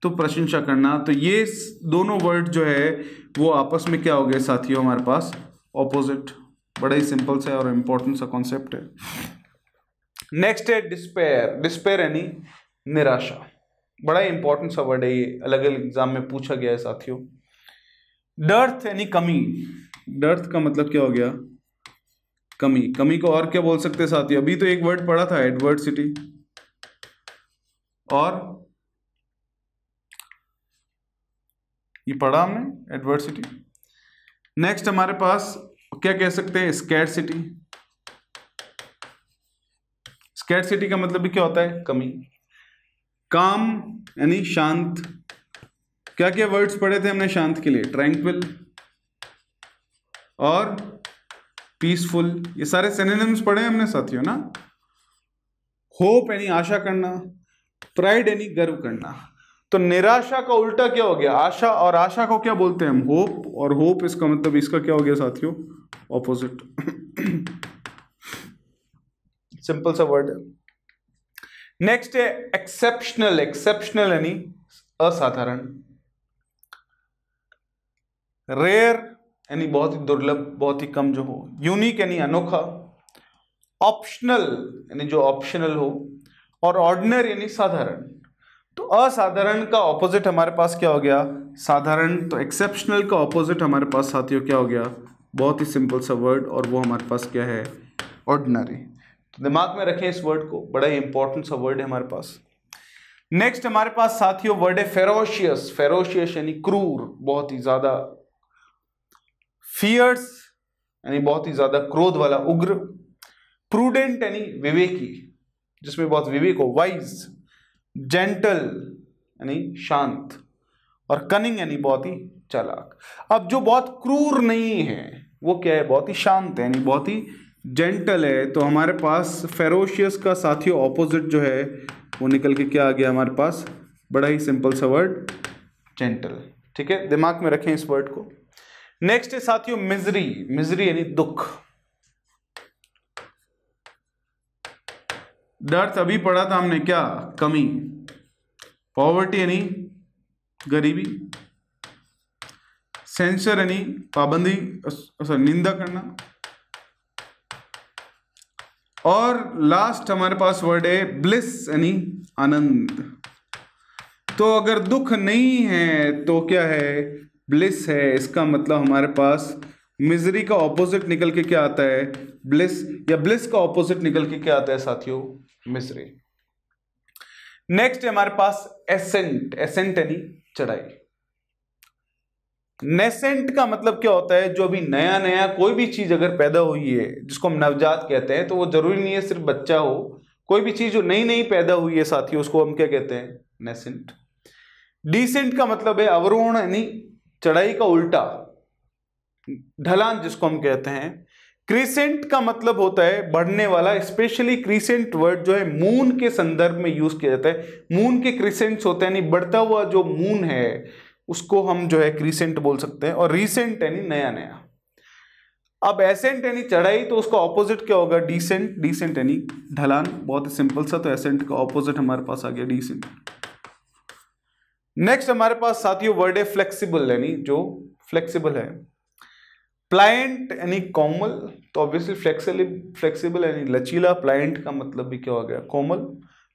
A: तो प्रशंसा करना। तो ये दोनों वर्ड जो है वो आपस में क्या हो गए साथियों हमारे पास, ऑपोजिट। बड़ा ही सिंपल सा और इंपॉर्टेंट सा कॉन्सेप्ट है। नेक्स्ट है डिस्पेयर। डिस्पेयर यानी निराशा। बड़ा ही इंपॉर्टेंट सा वर्ड है, ये अलग अलग एग्जाम में पूछा गया है साथियों। डर्थ यानी कमी। डर्थ का मतलब क्या हो गया, कमी। कमी को और क्या बोल सकते हैं साथियों, अभी तो एक वर्ड पढ़ा था, एडवर्सिटी, और ये पढ़ा हमने, एडवर्सिटी। नेक्स्ट हमारे पास क्या कह सकते हैं, स्कैर्सिटी। स्कैर्सिटी का मतलब भी क्या होता है, कमी। काम यानी शांत। क्या क्या वर्ड्स पढ़े थे हमने शांत के लिए, ट्रैंक्विल और पीसफुल, ये सारे सिनोनिम्स पढ़े हमने साथियों ना। होप यानी आशा करना, प्राइड यानी गर्व करना। तो निराशा का उल्टा क्या हो गया, आशा, और आशा को क्या बोलते हैं हम, होप, और होप इसका मतलब इसका क्या हो गया साथियों, ऑपोजिट। सिंपल सा वर्ड है। नेक्स्ट है एक्सेप्शनल। एक्सेप्शनल यानी असाधारण। रेयर यानी बहुत ही दुर्लभ, बहुत ही कम जो हो। यूनिक यानी अनोखा। ऑप्शनल यानी जो ऑप्शनल हो, और ऑर्डिनरी यानी साधारण। तो असाधारण का ऑपोजिट हमारे पास क्या हो गया, साधारण। तो एक्सेप्शनल का ऑपोजिट हमारे पास साथियों क्या हो गया, बहुत ही सिंपल सा वर्ड, और वो हमारे पास क्या है, ऑर्डिनरी। तो दिमाग में रखें इस वर्ड को, बड़ा ही इंपॉर्टेंट सा वर्ड है हमारे पास। नेक्स्ट हमारे पास साथियों वर्ड है फेरोशियस। फेरोशियस यानी क्रूर, बहुत ही ज्यादा। फियर्स यानी बहुत ही ज्यादा क्रोध वाला, उग्र। प्रूडेंट यानी विवेकी, जिसमें बहुत विवेक हो, वाइज। जेंटल यानी शांत, और कनिंग यानी बहुत ही चालाक। अब जो बहुत क्रूर नहीं है वो क्या है, बहुत ही शांत है, यानी बहुत ही जेंटल है, तो हमारे पास फेरोशियस का साथियों ऑपोजिट जो है वो निकल के क्या आ गया हमारे पास, बड़ा ही सिंपल सा वर्ड, जेंटल। ठीक है, दिमाग में रखें इस वर्ड को। नेक्स्ट है साथियों मिजरी। मिजरी यानी दुख। डर तभी पढ़ा था हमने, क्या, कमी। पॉवर्टी यानी गरीबी। सेंसर यानी पाबंदी, निंदा करना। और लास्ट हमारे पास वर्ड है ब्लिस यानी आनंद। तो अगर दुख नहीं है तो क्या है, ब्लिस है। इसका मतलब हमारे पास मिजरी का ऑपोजिट निकल के क्या आता है, ब्लिस, या ब्लिस का ऑपोजिट निकल के क्या आता है साथियों, मिजरी। नेक्स्ट है हमारे पास एसेंट। एसेंट यानी चढ़ाई। नेसेंट का मतलब क्या होता है, जो अभी नया नया कोई भी चीज अगर पैदा हुई है, जिसको हम नवजात कहते हैं, तो वो जरूरी नहीं है सिर्फ बच्चा हो, कोई भी चीज जो नई नई पैदा हुई है साथियों, उसको हम क्या कहते हैं, नेसेंट। डिसेंट का मतलब है अवरोहण यानी चढ़ाई का उल्टा, ढलान जिसको हम कहते हैं। क्रीसेंट का मतलब होता है बढ़ने वाला। स्पेशली क्रीसेंट वर्ड जो है मून के संदर्भ में यूज किया जाता है। मून के क्रीसेंट्स होते हैं, यानी बढ़ता हुआ जो मून है उसको हम जो है क्रीसेंट बोल सकते हैं। और रीसेंट यानी नया नया। अब एसेंट यानी चढ़ाई, तो उसका ऑपोजिट क्या होगा, डिसेंट। डिसेंट यानी ढलान, बहुत ही सिंपल सा। तो एसेंट का ऑपोजिट हमारे पास आ गया डिसेंट। नेक्स्ट हमारे पास साथियों वर्ड है फ्लेक्सिबल, यानी जो फ्लेक्सिबल है। प्लायंट यानी कोमल, तो ऑब्वियसली फ्लेक्सिबल यानी लचीला। प्लायंट का मतलब भी क्या हो गया, कोमल।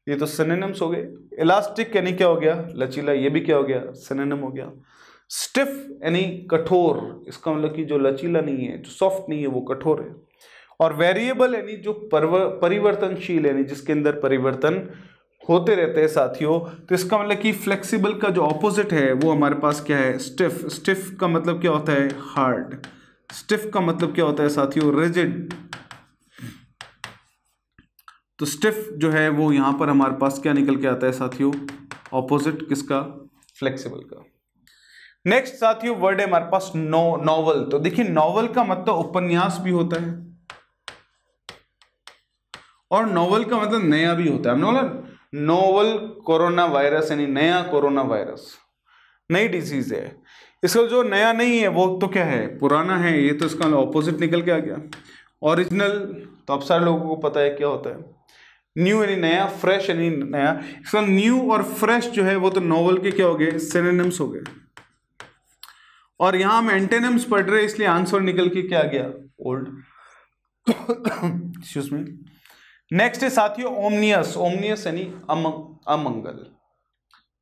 A: ये तो सिनोनिम्स हो गए। इलास्टिक यानी क्या हो गया, लचीला, ये भी क्या हो गया, सिनोनिम हो गया। स्टिफ यानी कठोर, इसका मतलब कि जो लचीला नहीं है, जो सॉफ्ट नहीं है, वो कठोर है। और वेरिएबल यानी जो परिवर्तनशील, यानी जिसके अंदर परिवर्तन होते रहते हैं साथियों। तो इसका मतलब कि फ्लेक्सिबल का जो ऑपोजिट है वो हमारे पास क्या है, स्टिफ। स्टिफ का मतलब क्या होता है, हार्ड। स्टिफ का मतलब क्या होता है साथियों, रिजिड। तो स्टिफ जो है वो यहां पर हमारे पास क्या निकल के आता है साथियों, ऑपोजिट किसका, फ्लेक्सिबल का। नेक्स्ट साथियों वर्ड है हमारे पास नॉवल। तो देखिए नॉवल का मतलब उपन्यास भी होता है, और नॉवल का मतलब नया भी होता है। हमने बोला नोवल कोरोना वायरस यानी नया कोरोना वायरस, नई डिजीज है। इसका जो नया नहीं है वो तो क्या है, पुराना है। ये तो इसका ऑपोजिट निकल के आ गया। ओरिजिनल, तो अब सारे लोगों को पता है क्या होता है, न्यू यानी नया, फ्रेश यानी नया। इसका न्यू और फ्रेश जो है वो तो नॉवल के क्या हो गए, सिनोनिम्स हो गए। और यहां हम एंटेनिम्स पढ़ रहे हैं, इसलिए आंसर निकल के क्या आ गया, ओल्ड। Excuse me. नेक्स्ट है साथियों ओमनियस। ओमनियस यानी अमंगल,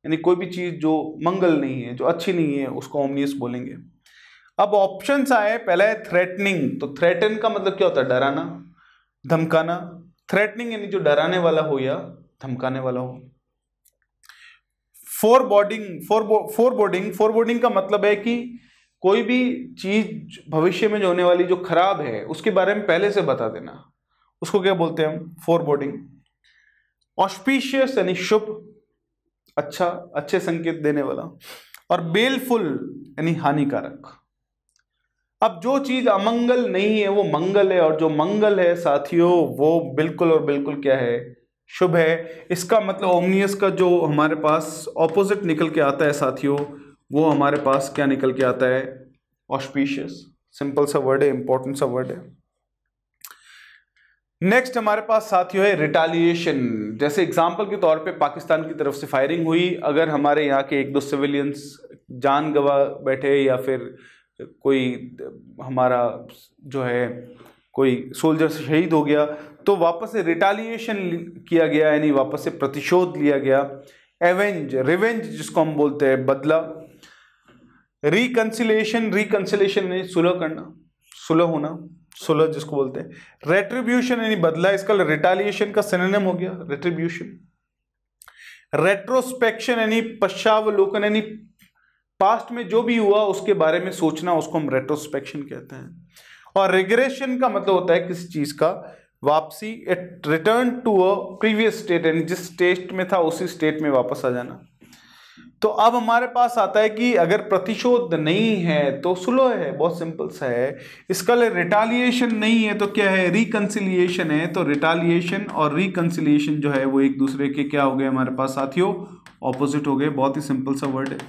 A: यानी कोई भी चीज जो मंगल नहीं है, जो अच्छी नहीं है, उसको ओमनियस बोलेंगे। अब ऑप्शंस आए, पहला है थ्रेटनिंग। तो थ्रेटन का मतलब क्या होता है, डराना, धमकाना। थ्रेटनिंग यानी जो डराने वाला हो या धमकाने वाला हो। फोरबोर्डिंग का मतलब है कि कोई भी चीज भविष्य में जो होने वाली, जो खराब है, उसके बारे में पहले से बता देना, उसको क्या बोलते हैं हम, फोरबोर्डिंग। ऑस्पिशियस यानी शुभ, अच्छा, अच्छे संकेत देने वाला। और बेलफुल यानी हानिकारक। अब जो चीज अमंगल नहीं है वो मंगल है, और जो मंगल है साथियों वो बिल्कुल और बिल्कुल क्या है, शुभ है। इसका मतलब ओमनियस का जो हमारे पास ऑपोजिट निकल के आता है साथियों, वो हमारे पास क्या निकल के आता है, ऑस्पिशियस। सिंपल सा वर्ड है, इंपॉर्टेंट सा वर्ड है। नेक्स्ट हमारे पास साथियों है रिटालिएशन। जैसे एग्जांपल के तौर पे पाकिस्तान की तरफ से फायरिंग हुई, अगर हमारे यहाँ के एक दो सिविलियंस जान गंवा बैठे, या फिर कोई हमारा जो है कोई सोल्जर शहीद हो गया, तो वापस से रिटालिएशन किया गया, यानी वापस से प्रतिशोध लिया गया। एवेंज, रिवेंज जिसको हम बोलते हैं, बदला। रिकंसिलेशन यानी सुलह करना, सुलह होना, सुलह जिसको बोलते हैं। रेट्रीब्यूशन यानी बदला, इसका रिटालिएशन का सिनोनिम हो गया रेट्रीब्यूशन। रेट्रोस्पेक्शन यानी पश्चावलोकन, यानी पास्ट में जो भी हुआ उसके बारे में सोचना, उसको हम रेट्रोस्पेक्शन कहते हैं। और रिग्रेशन का मतलब होता है किसी चीज का वापसी, it return to a previous state, यानी जिस स्टेट में था उसी स्टेट में वापस आ जाना। तो अब हमारे पास आता है कि अगर प्रतिशोध नहीं है तो सुलह है, बहुत सिंपल सा है। इसका रिटालिएशन नहीं है तो क्या है, रिकंसिलिएशन है। तो रिटालिएशन और रिकंसिलिएशन जो है वो एक दूसरे के क्या हो गए हमारे पास साथियों, ऑपोजिट हो गए। बहुत ही सिंपल सा वर्ड है,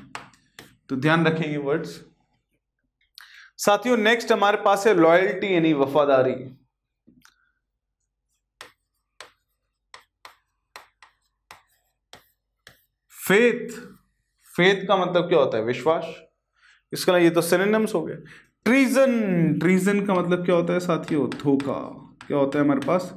A: तो ध्यान रखेंगे वर्ड्स साथियों। नेक्स्ट हमारे पास है लॉयल्टी यानी वफादारी। फेथ, फेथ का मतलब क्या होता है, विश्वास। इसका ये तो सिनोनिम्स हो गए। ट्रीजन, ट्रीजन का मतलब क्या होता है साथियों, धोखा। क्या होता है हमारे पास,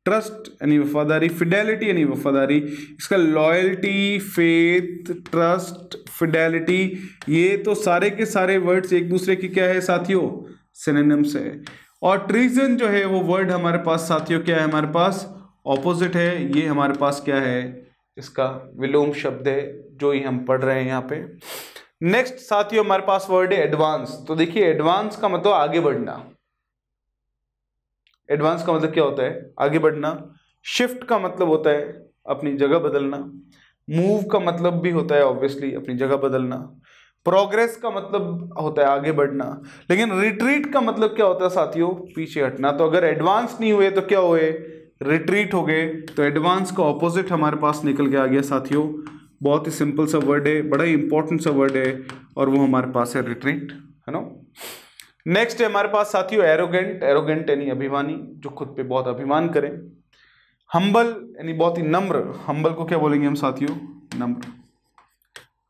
A: ट्रस्ट यानी वफादारी, फिडेलिटी यानी वफादारी। इसका लॉयल्टी, फेथ, ट्रस्ट, फिडेलिटी, ये तो सारे के सारे वर्ड्स एक दूसरे की क्या है साथियों, सिनोनिम्स है। और ट्रीजन जो है वो वर्ड हमारे पास साथियों क्या है, हमारे पास ऑपोजिट है। ये हमारे पास क्या है, इसका विलोम शब्द है जो ही हम पढ़ रहे हैं यहाँ पे। नेक्स्ट साथियों हमारे पास वर्ड है एडवांस। तो देखिए एडवांस का मतलब आगे बढ़ना। एडवांस का मतलब क्या होता है, आगे बढ़ना। शिफ्ट का मतलब होता है अपनी जगह बदलना। मूव का मतलब भी होता है ऑब्वियसली अपनी जगह बदलना। प्रोग्रेस का मतलब होता है आगे बढ़ना। लेकिन रिट्रीट का मतलब क्या होता है साथियों, पीछे हटना। तो अगर एडवांस नहीं हुए तो क्या हुए, रिट्रीट हो गए। तो एडवांस का ऑपोजिट हमारे पास निकल के आ गया साथियों। बहुत ही सिंपल सा वर्ड है, बड़ा ही इंपॉर्टेंट सा वर्ड है, और वो हमारे पास है रिट्रीट, है ना। नेक्स्ट है हमारे पास साथियों एरोगेंट। एरोगेंट यानी अभिमानी, जो खुद पे बहुत अभिमान करें। हम्बल यानी बहुत ही नम्र। हम्बल को क्या बोलेंगे हम साथियों, नम्र।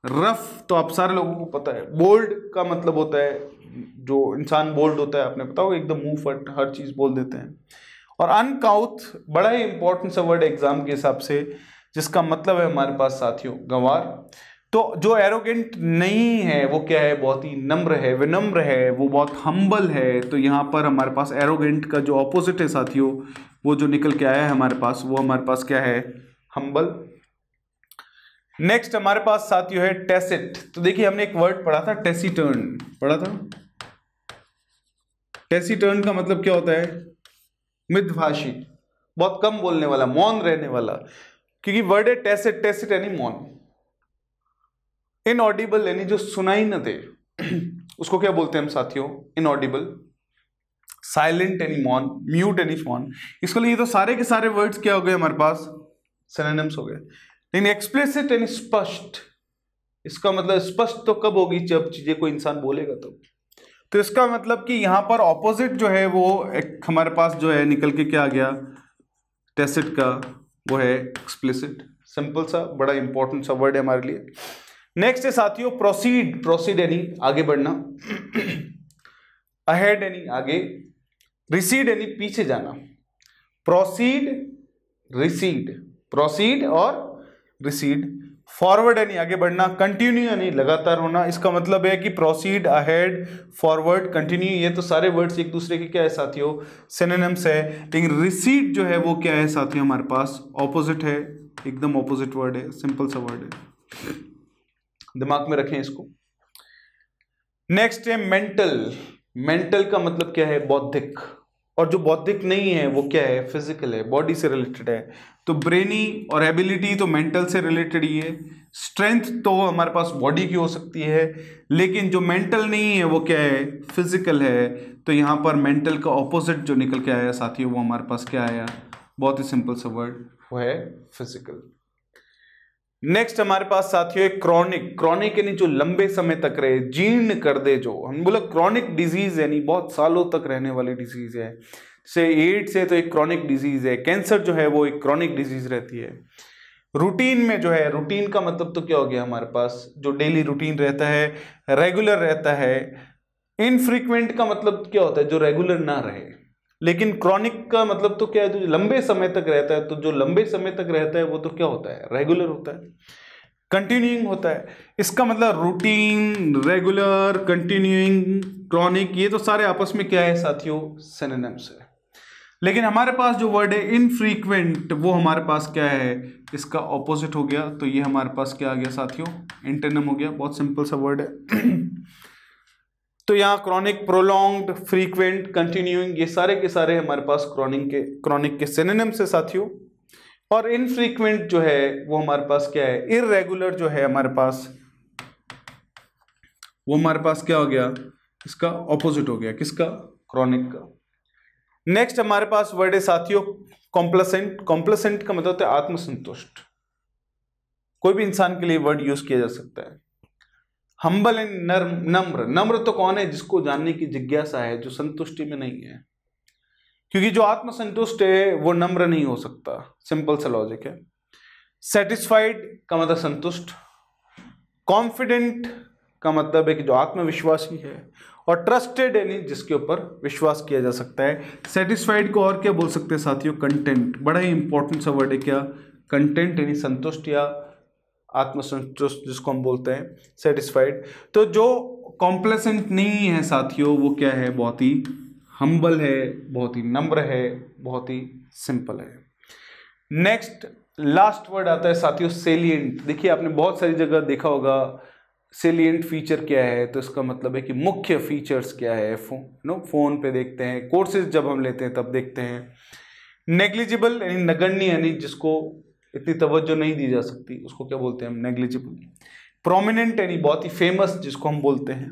A: रफ तो आप सारे लोगों को पता है। बोल्ड का मतलब होता है जो इंसान बोल्ड होता है, आपने पता होगा एकदम मुंह फट हर चीज बोल देते हैं। और अनकाउथ बड़ा ही इंपॉर्टेंट सा वर्ड एग्जाम के हिसाब से, जिसका मतलब है हमारे पास साथियों गंवार। तो जो एरोगेंट नहीं है वो क्या है, बहुत ही नम्र है, विनम्र है, वो बहुत हम्बल है। तो यहाँ पर हमारे पास एरोगेंट का जो ऑपोजिट है साथियों, वो जो निकल के आया है हमारे पास, वो हमारे पास क्या है, हम्बल। नेक्स्ट हमारे पास साथियों है टेसिट। तो देखिए हमने एक वर्ड पढ़ा था टेसिटर्न, पढ़ा था। टेसिटर्न का मतलब क्या होता है, मितभाषी, बहुत कम बोलने वाला, मौन रहने वाला। क्योंकि वर्ड है टेसिट, टेसिट यानी मौन। इनऑडिबल यानी जो सुनाई न दे, उसको क्या बोलते हैं हम साथियों, इनऑडिबल। साइलेंट यानी मौन, म्यूट यानी मौन। इसके लिए ये तो सारे के सारे वर्ड्स क्या हो गए हमारे पास, सिनोनिम्स हो गए। लेकिन एक्सप्लिसिट यानी स्पष्ट, इसका मतलब स्पष्ट तो कब होगी, जब चीजें कोई इंसान बोलेगा तो इसका मतलब कि यहां पर ऑपोजिट जो है वो एक हमारे पास जो है निकल के क्या आ गया टेसिट का, वो है एक्सप्लिसिट। सिंपल सा बड़ा इंपॉर्टेंट सा वर्ड है हमारे लिए। नेक्स्ट है साथियों प्रोसीड। प्रोसीड यानी आगे बढ़ना। अहेड यानी आगे। रिसीड यानी पीछे जाना। प्रोसीड, रिसीड, प्रोसीड और रिसीड। फॉरवर्ड यानी आगे बढ़ना। कंटिन्यू यानी लगातार होना। इसका मतलब है कि प्रोसीड, अहेड, फॉरवर्ड, कंटिन्यू, ये तो सारे वर्ड्स एक दूसरे के क्या है साथियों, सिनोनिम्स है। लेकिन रिसीड जो है वो क्या है साथियों, हमारे पास ऑपोजिट है, एकदम ऑपोजिट वर्ड है, सिंपल सा वर्ड है, दिमाग में रखें इसको। नेक्स्ट है मेंटल। मेंटल का मतलब क्या है, बौद्धिक। और जो बौद्धिक नहीं है वो क्या है, फिजिकल है, बॉडी से रिलेटेड है। तो ब्रेनी और एबिलिटी तो मेंटल से रिलेटेड ही है। स्ट्रेंथ तो हमारे पास बॉडी की हो सकती है, लेकिन जो मेंटल नहीं है वो क्या है, फिजिकल है। तो यहाँ पर मेंटल का ऑपोजिट जो निकल के आया साथियों, वो हमारे पास क्या आया, बहुत ही सिंपल सा वर्ड, वो है फिजिकल। नेक्स्ट हमारे पास साथियों एक क्रॉनिक। क्रॉनिक यानी जो लंबे समय तक रहे, जीर्ण कर दे। जो हम बोला क्रॉनिक डिजीज यानी बहुत सालों तक रहने वाली डिजीज है। जैसे एड्स है तो एक क्रॉनिक डिजीज है। कैंसर जो है वो एक क्रॉनिक डिजीज रहती है। रूटीन में जो है, रूटीन का मतलब तो क्या हो गया हमारे पास, जो डेली रूटीन रहता है, रेगुलर रहता है। इनफ्रीक्वेंट का मतलब क्या होता है, जो रेगुलर ना रहे। लेकिन क्रॉनिक का मतलब तो क्या है, जो लंबे समय तक रहता है। तो जो लंबे समय तक रहता है वो तो क्या होता है, रेगुलर होता है, कंटिन्यूइंग होता है। इसका मतलब रूटीन, रेगुलर, कंटिन्यूइंग, क्रॉनिक, ये तो सारे आपस में क्या है साथियों, सिनोनिम्स है। लेकिन हमारे पास जो वर्ड है इनफ्रीक्वेंट, वो हमारे पास क्या है, इसका ऑपोजिट हो गया। तो ये हमारे पास क्या आ गया साथियों, एंटोनिम हो गया। बहुत सिंपल सा वर्ड है। तो यहाँ क्रॉनिक, प्रोलॉन्ग्ड, फ्रीक्वेंट, कंटिन्यूइंग, ये सारे के सारे हमारे पास क्रॉनिक के सिनोनिम्स है साथियों। और इनफ्रीक्वेंट जो है वो हमारे पास क्या है, इररेगुलर जो है हमारे पास, वो हमारे पास क्या हो गया, इसका ऑपोजिट हो गया, किसका, क्रॉनिक का। नेक्स्ट हमारे पास वर्ड है साथियों कॉम्प्लेसेंट। कॉम्प्लेसेंट का मतलब होता है आत्मसंतुष्ट। कोई भी इंसान के लिए वर्ड यूज किया जा सकता है। हम्बल एंड नम्र। नम्र तो कौन है, जिसको जानने की जिज्ञासा है, जो संतुष्टि में नहीं है, क्योंकि जो आत्मसंतुष्ट है वो नम्र नहीं हो सकता। सिंपल सा लॉजिक है। सेटिस्फाइड का मतलब संतुष्ट। कॉन्फिडेंट का मतलब है कि जो आत्मविश्वासी है। और ट्रस्टेड यानी जिसके ऊपर विश्वास किया जा सकता है। सेटिस्फाइड को और क्या बोल सकते हैं साथियों, कंटेंट। बड़ा ही इंपॉर्टेंट सा वर्ड है क्या, कंटेंट, यानी संतुष्ट या आत्मसंतुष्ट जिसको हम बोलते हैं सेटिस्फाइड। तो जो कॉम्प्लेसेंट नहीं है साथियों वो क्या है, बहुत ही हम्बल है, बहुत ही नम्र है, बहुत ही सिंपल है। नेक्स्ट लास्ट वर्ड आता है साथियों सेलिएंट। देखिए आपने बहुत सारी जगह देखा होगा सेलिएंट फीचर क्या है, तो इसका मतलब है कि मुख्य फीचर्स क्या है। फोन पे देखते हैं, कोर्सेज जब हम लेते हैं तब देखते हैं। नेग्लिजिबल यानी नगण्य, यानी जिसको इतनी तवज्जो नहीं दी जा सकती, उसको क्या बोलते हैं हम, नेग्लिजिबल। प्रोमिनेंट यानी बहुत ही फेमस, जिसको हम बोलते हैं।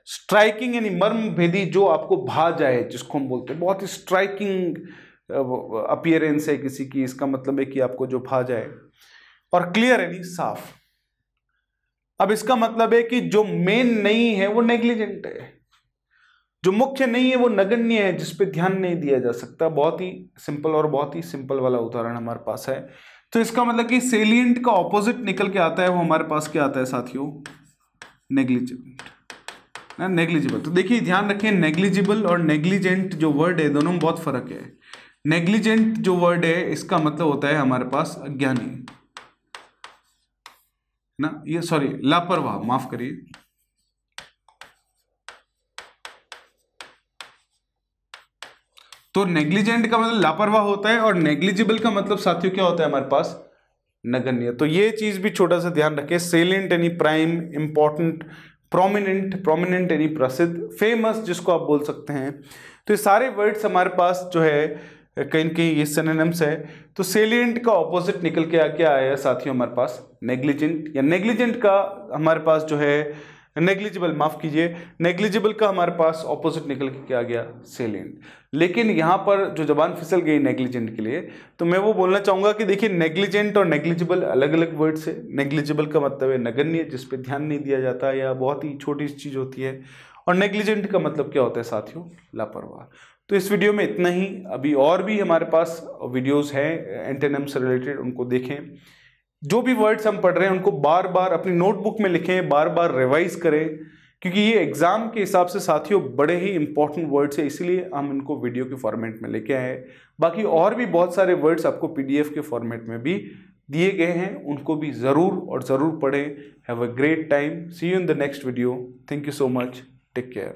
A: स्ट्राइकिंग यानी मर्म भेदी, जो आपको भा जाए, जिसको हम बोलते हैं बहुत ही स्ट्राइकिंग अपीयरेंस है किसी की, इसका मतलब है कि आपको जो भा जाए। और क्लियर यानी साफ। अब इसका मतलब है कि जो मेन नहीं है वो नेग्लिजेंट है, जो मुख्य नहीं है वो नगण्य है, जिस पे ध्यान नहीं दिया जा सकता। बहुत ही सिंपल, और बहुत ही सिंपल वाला उदाहरण हमारे पास है। तो इसका मतलब कि सेलिएंट का ऑपोजिट निकल के आता है, वो हमारे पास क्या आता है साथियों, नेग्लिजिबल। नेग्लिजिबल, तो देखिए ध्यान रखें, नेग्लिजिबल और नेग्लिजेंट जो वर्ड है दोनों में बहुत फर्क है। नेग्लिजेंट जो वर्ड है इसका मतलब होता है हमारे पास अज्ञानी ना, ये सॉरी लापरवाह, माफ करिए। तो नेग्लिजेंट का मतलब लापरवाह होता है, और नेग्लिजिबल का मतलब साथियों क्या होता है हमारे पास, नगण्य। तो ये चीज भी छोटा सा ध्यान रखें। सेलिएंट यानी प्राइम, इंपॉर्टेंट। प्रोमिनेंट, प्रोमिनेंट यानी प्रसिद्ध, फेमस जिसको आप बोल सकते हैं। तो ये सारे वर्ड्स हमारे पास जो है कहीं न कहीं ये सिनोनिम्स है। तो सेलिएंट का ऑपोजिट निकल के क्या आया साथियों हमारे पास, नेग्लिजेंट। या नेग्लिजेंट का हमारे पास जो है नेग्लिजिबल, माफ कीजिए, नेग्लिजिबल का हमारे पास ऑपोजिट निकल के क्या आ गया, सेलिएंट। लेकिन यहाँ पर जो जबान फिसल गई नेग्लिजेंट के लिए, तो मैं वो बोलना चाहूंगा कि देखिए नेग्लिजेंट और नेग्लिजिबल अलग अलग वर्ड्स है। नेग्लिजिबल का मतलब है नगण्य, जिस पे ध्यान नहीं दिया जाता या बहुत ही छोटी चीज होती है। और नेग्लिजेंट का मतलब क्या होता है साथियों, लापरवाह। तो इस वीडियो में इतना ही। अभी और भी हमारे पास वीडियोस हैं एंटोनिम से रिलेटेड, उनको देखें। जो भी वर्ड्स हम पढ़ रहे हैं उनको बार बार अपनी नोटबुक में लिखें, बार बार रिवाइज करें, क्योंकि ये एग्जाम के हिसाब से साथियों बड़े ही इंपॉर्टेंट वर्ड्स है, इसलिए हम इनको वीडियो के फॉर्मेट में लेके आए। बाकी और भी बहुत सारे वर्ड्स आपको पीडीएफ के फॉर्मेट में भी दिए गए हैं, उनको भी ज़रूर और ज़रूर पढ़ें। Have a great time, see you in the next video. Thank you so much, take care.